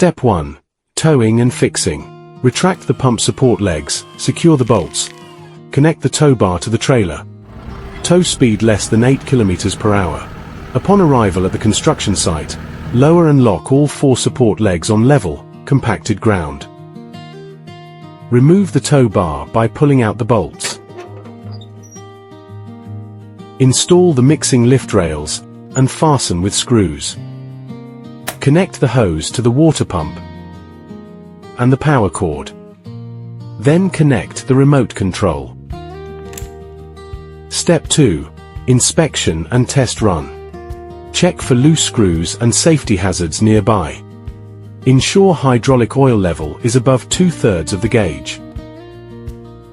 Step 1. Towing and fixing. Retract the pump support legs, secure the bolts. Connect the tow bar to the trailer. Tow speed less than 8 km per hour. Upon arrival at the construction site, lower and lock all 4 support legs on level, compacted ground. Remove the tow bar by pulling out the bolts. Install the mixing lift rails and fasten with screws. Connect the hose to the water pump and the power cord. Then connect the remote control. Step 2. Inspection and test run. Check for loose screws and safety hazards nearby. Ensure hydraulic oil level is above 2/3 of the gauge.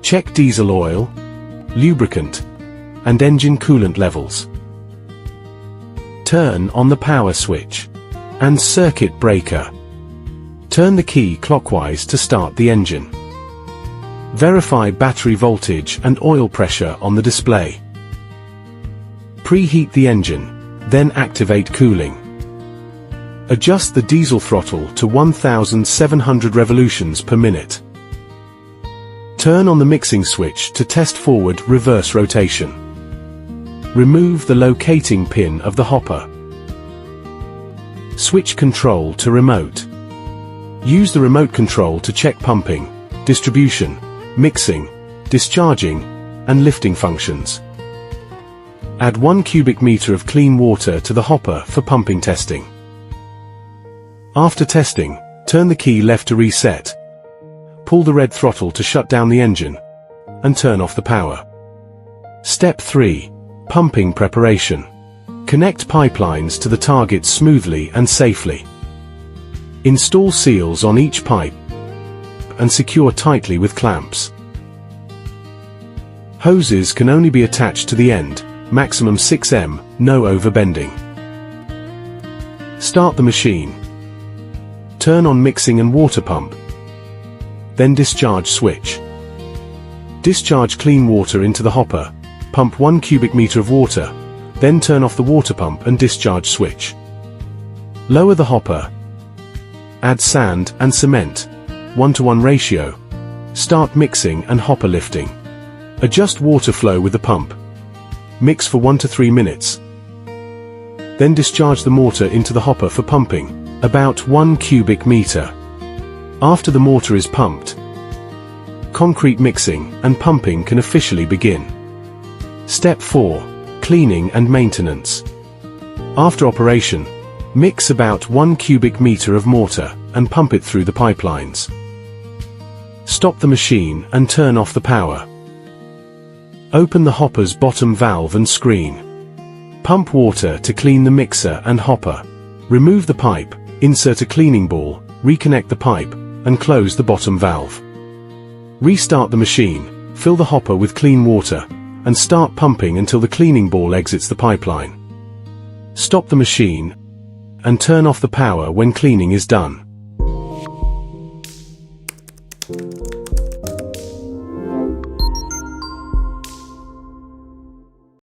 Check diesel oil, lubricant, and engine coolant levels. Turn on the power switch and circuit breaker. Turn the key clockwise to start the engine. Verify battery voltage and oil pressure on the display. Preheat the engine, then activate cooling. Adjust the diesel throttle to 1,700 revolutions per minute. Turn on the mixing switch to test forward-reverse rotation. Remove the locating pin of the hopper. Switch control to remote. Use the remote control to check pumping, distribution, mixing, discharging, and lifting functions. Add 1 cubic meter of clean water to the hopper for pumping testing. After testing, turn the key left to reset. Pull the red throttle to shut down the engine, and turn off the power. Step 3. Pumping preparation. Connect pipelines to the target smoothly and safely. Install seals on each pipe and secure tightly with clamps. Hoses can only be attached to the end, maximum 6 m, no overbending. Start the machine. Turn on mixing and water pump. Then discharge switch. Discharge clean water into the hopper. Pump 1 cubic meter of water. Then turn off the water pump and discharge switch. Lower the hopper. Add sand and cement, 1:1 ratio. Start mixing and hopper lifting. Adjust water flow with the pump. Mix for 1 to 3 minutes. Then discharge the mortar into the hopper for pumping, about 1 cubic meter. After the mortar is pumped, concrete mixing and pumping can officially begin. Step 4. Cleaning and maintenance. After operation, mix about 1 cubic meter of mortar and pump it through the pipelines. Stop the machine and turn off the power. Open the hopper's bottom valve and screen. Pump water to clean the mixer and hopper. Remove the pipe, insert a cleaning ball, reconnect the pipe, and close the bottom valve. Restart the machine, fill the hopper with clean water, and start pumping until the cleaning ball exits the pipeline. Stop the machine and turn off the power when cleaning is done.